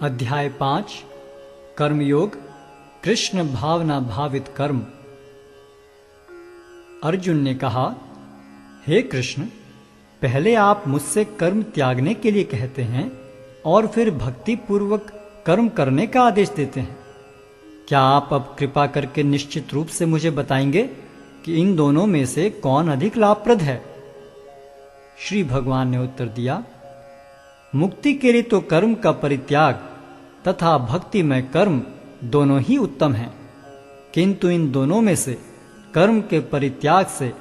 अध्याय 5 कर्मयोग कृष्ण भावना भावित कर्म। अर्जुन ने कहा, हे कृष्ण, पहले आप मुझसे कर्म त्यागने के लिए कहते हैं और फिर भक्ति पूर्वक कर्म करने का आदेश देते हैं। क्या आप अब कृपा करके निश्चित रूप से मुझे बताएंगे कि इन दोनों में से कौन अधिक लाभप्रद है? श्री भगवान ने उत्तर दिया, मुक्ति के लिए तो कर्म का परित्याग तथा भक्ति में कर्म दोनों ही उत्तम हैं, किंतु इन दोनों में से कर्म के परित्याग से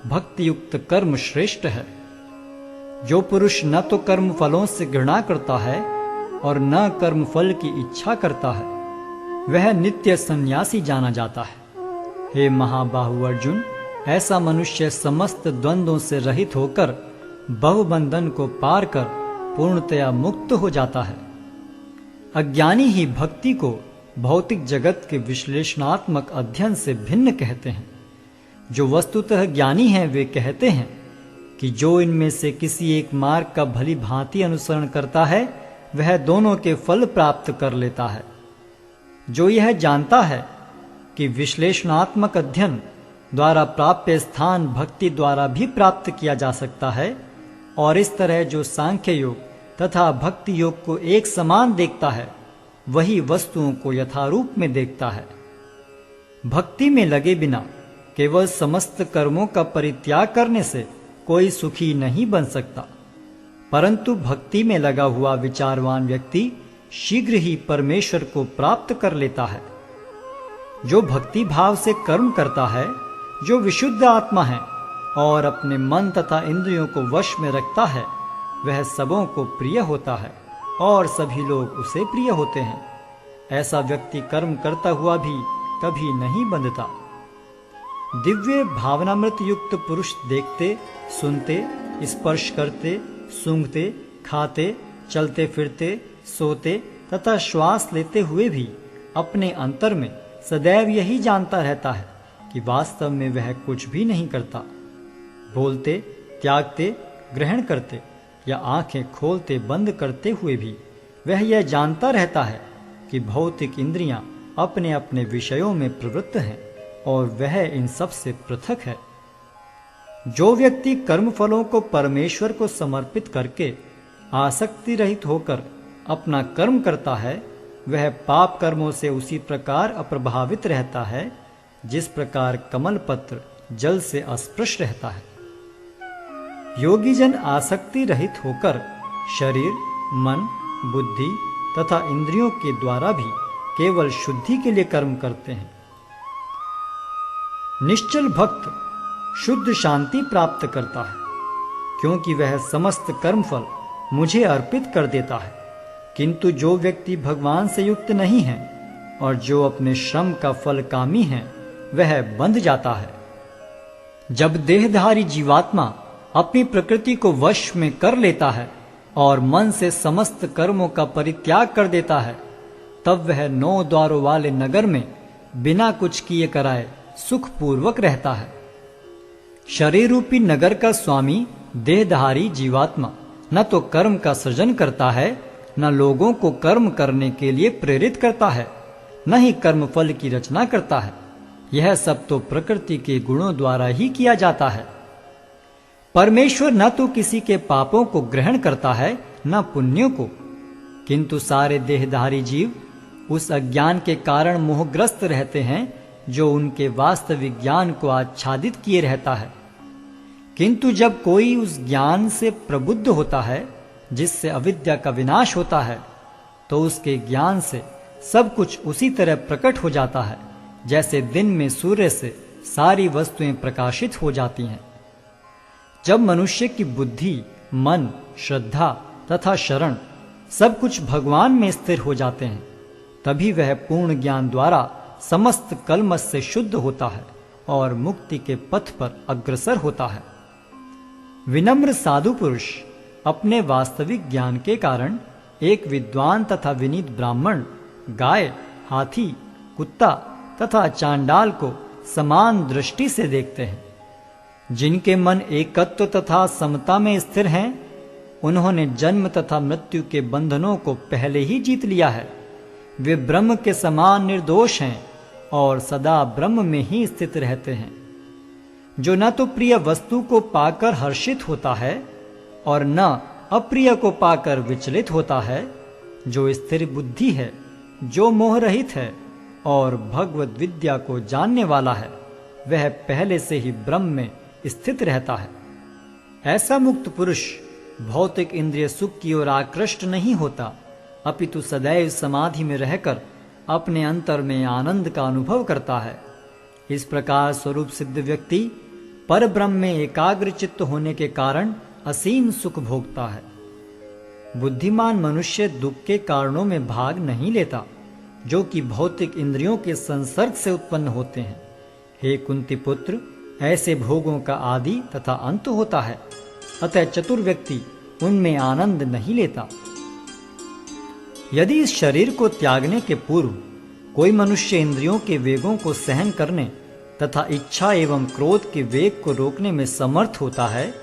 भक्ति युक्त कर्म श्रेष्ठ है। जो पुरुष न तो कर्म फलों से घृणा करता है और न कर्म फल की इच्छा करता है, वह नित्य सन्यासी जाना जाता है। हे महाबाहु अर्जुन, ऐसा मनुष्य समस्त द्वंद्वों से रहित होकर बहुबंधन को पार कर पूर्णतया मुक्त हो जाता है। अज्ञानी ही भक्ति को भौतिक जगत के विश्लेषणात्मक अध्ययन से भिन्न कहते हैं। जो वस्तुतः ज्ञानी हैं वे कहते हैं कि जो इनमें से किसी एक मार्ग का भली भांति अनुसरण करता है वह दोनों के फल प्राप्त कर लेता है। जो यह जानता है कि विश्लेषणात्मक अध्ययन द्वारा प्राप्य स्थान भक्ति द्वारा भी प्राप्त किया जा सकता है, और इस तरह जो सांख्य योग तथा भक्ति योग को एक समान देखता है वही वस्तुओं को यथारूप में देखता है। भक्ति में लगे बिना केवल समस्त कर्मों का परित्याग करने से कोई सुखी नहीं बन सकता, परंतु भक्ति में लगा हुआ विचारवान व्यक्ति शीघ्र ही परमेश्वर को प्राप्त कर लेता है। जो भक्ति भाव से कर्म करता है, जो विशुद्ध आत्मा है और अपने मन तथा इंद्रियों को वश में रखता है, वह सबों को प्रिय होता है और सभी लोग उसे प्रिय होते हैं। ऐसा व्यक्ति कर्म करता हुआ भी कभी नहीं बंधता। दिव्य भावनामृत युक्त पुरुष देखते, सुनते, स्पर्श करते, सूंघते, खाते, चलते फिरते, सोते तथा श्वास लेते हुए भी अपने अंतर में सदैव यही जानता रहता है कि वास्तव में वह कुछ भी नहीं करता। बोलते, त्यागते, ग्रहण करते या आंखें खोलते बंद करते हुए भी वह यह जानता रहता है कि भौतिक इंद्रियां अपने अपने विषयों में प्रवृत्त हैं और वह इन सब से पृथक है। जो व्यक्ति कर्म फलों को परमेश्वर को समर्पित करके आसक्ति रहित होकर अपना कर्म करता है, वह पाप कर्मों से उसी प्रकार अप्रभावित रहता है जिस प्रकार कमल पत्र जल से अस्पृश रहता है। योगी जन आसक्ति रहित होकर शरीर, मन, बुद्धि तथा इंद्रियों के द्वारा भी केवल शुद्धि के लिए कर्म करते हैं। निश्चल भक्त शुद्ध शांति प्राप्त करता है, क्योंकि वह समस्त कर्मफल मुझे अर्पित कर देता है। किंतु जो व्यक्ति भगवान से युक्त नहीं है और जो अपने श्रम का फल कामी है, वह बंध जाता है। जब देहधारी जीवात्मा अपनी प्रकृति को वश में कर लेता है और मन से समस्त कर्मों का परित्याग कर देता है, तब वह 9 द्वारों वाले नगर में बिना कुछ किए कराए सुखपूर्वक रहता है। शरीर रूपी नगर का स्वामी देहधारी जीवात्मा न तो कर्म का सृजन करता है, न लोगों को कर्म करने के लिए प्रेरित करता है, न ही कर्म फल की रचना करता है। यह सब तो प्रकृति के गुणों द्वारा ही किया जाता है। परमेश्वर न तो किसी के पापों को ग्रहण करता है न पुण्यों को, किंतु सारे देहधारी जीव उस अज्ञान के कारण मोहग्रस्त रहते हैं जो उनके वास्तविक ज्ञान को आच्छादित किए रहता है। किंतु जब कोई उस ज्ञान से प्रबुद्ध होता है जिससे अविद्या का विनाश होता है, तो उसके ज्ञान से सब कुछ उसी तरह प्रकट हो जाता है जैसे दिन में सूर्य से सारी वस्तुएं प्रकाशित हो जाती हैं। जब मनुष्य की बुद्धि, मन, श्रद्धा तथा शरण सब कुछ भगवान में स्थिर हो जाते हैं, तभी वह पूर्ण ज्ञान द्वारा समस्त कलमश से शुद्ध होता है और मुक्ति के पथ पर अग्रसर होता है। विनम्र साधु पुरुष अपने वास्तविक ज्ञान के कारण एक विद्वान तथा विनीत ब्राह्मण, गाय, हाथी, कुत्ता तथा चांडाल को समान दृष्टि से देखते हैं। जिनके मन एकत्व तथा समता में स्थिर हैं, उन्होंने जन्म तथा मृत्यु के बंधनों को पहले ही जीत लिया है। वे ब्रह्म के समान निर्दोष हैं और सदा ब्रह्म में ही स्थित रहते हैं। जो न तो प्रिय वस्तु को पाकर हर्षित होता है और न अप्रिय को पाकर विचलित होता है, जो स्थिर बुद्धि है, जो मोह रहित है और भगवद विद्या को जानने वाला है, वह पहले से ही ब्रह्म में स्थित रहता है। ऐसा मुक्त पुरुष भौतिक इंद्रिय सुख की ओर आकृष्ट नहीं होता, अपितु सदैव समाधि में रहकर अपने अंतर में आनंद का अनुभव करता है। इस प्रकार स्वरूप सिद्ध व्यक्ति पर ब्रह्म में एकाग्र चित्त होने के कारण असीम सुख भोगता है। बुद्धिमान मनुष्य दुख के कारणों में भाग नहीं लेता, जो कि भौतिक इंद्रियों के संसर्ग से उत्पन्न होते हैं। हे कुंती पुत्र, ऐसे भोगों का आदि तथा अंत होता है, अतः चतुर व्यक्ति उनमें आनंद नहीं लेता। यदि इस शरीर को त्यागने के पूर्व कोई मनुष्य इंद्रियों के वेगों को सहन करने तथा इच्छा एवं क्रोध के वेग को रोकने में समर्थ होता है,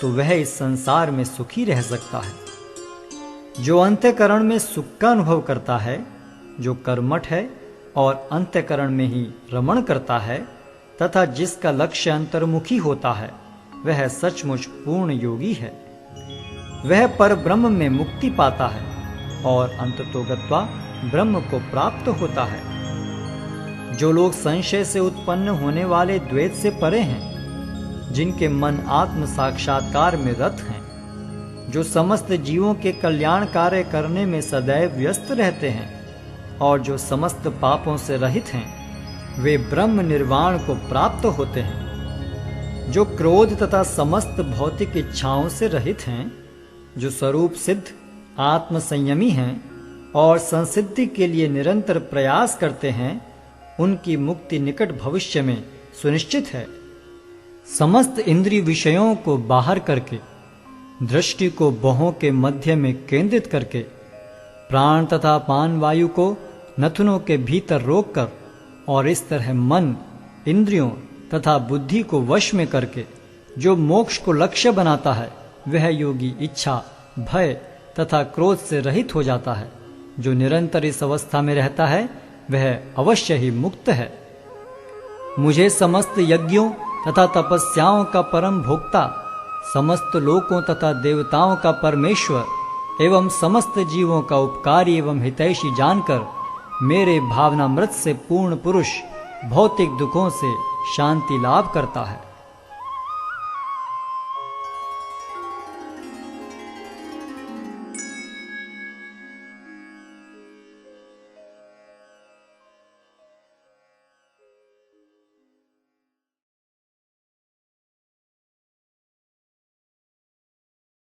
तो वह इस संसार में सुखी रह सकता है। जो अंतःकरण में सुख का अनुभव करता है, जो कर्मठ है और अंतःकरण में ही रमण करता है तथा जिसका लक्ष्य अंतर्मुखी होता है, वह सचमुच पूर्ण योगी है। वह पर ब्रह्म में मुक्ति पाता है और अंततोगत्वा ब्रह्म को प्राप्त होता है। जो लोग संशय से उत्पन्न होने वाले द्वैत से परे हैं, जिनके मन आत्म साक्षात्कार में रत हैं, जो समस्त जीवों के कल्याण कार्य करने में सदैव व्यस्त रहते हैं और जो समस्त पापों से रहित हैं, वे ब्रह्म निर्वाण को प्राप्त होते हैं। जो क्रोध तथा समस्त भौतिक इच्छाओं से रहित हैं, जो स्वरूप सिद्ध आत्म संयमी हैं और संसिद्धि के लिए निरंतर प्रयास करते हैं, उनकी मुक्ति निकट भविष्य में सुनिश्चित है। समस्त इंद्रिय विषयों को बाहर करके, दृष्टि को बाहों के मध्य में केंद्रित करके, प्राण तथा पान वायु को नथुनों के भीतर रोककर और इस तरह मन, इंद्रियों तथा बुद्धि को वश में करके जो मोक्ष को लक्ष्य बनाता है, वह योगी इच्छा, भय तथा क्रोध से रहित हो जाता है। जो निरंतर इस अवस्था में रहता है, वह अवश्य ही मुक्त है। मुझे समस्त यज्ञों तथा तपस्याओं का परम भोक्ता, समस्त लोकों तथा देवताओं का परमेश्वर एवं समस्त जीवों का उपकारी एवं हितैषी जानकर मेरे भावनामृत से पूर्ण पुरुष भौतिक दुखों से शांति लाभ करता है।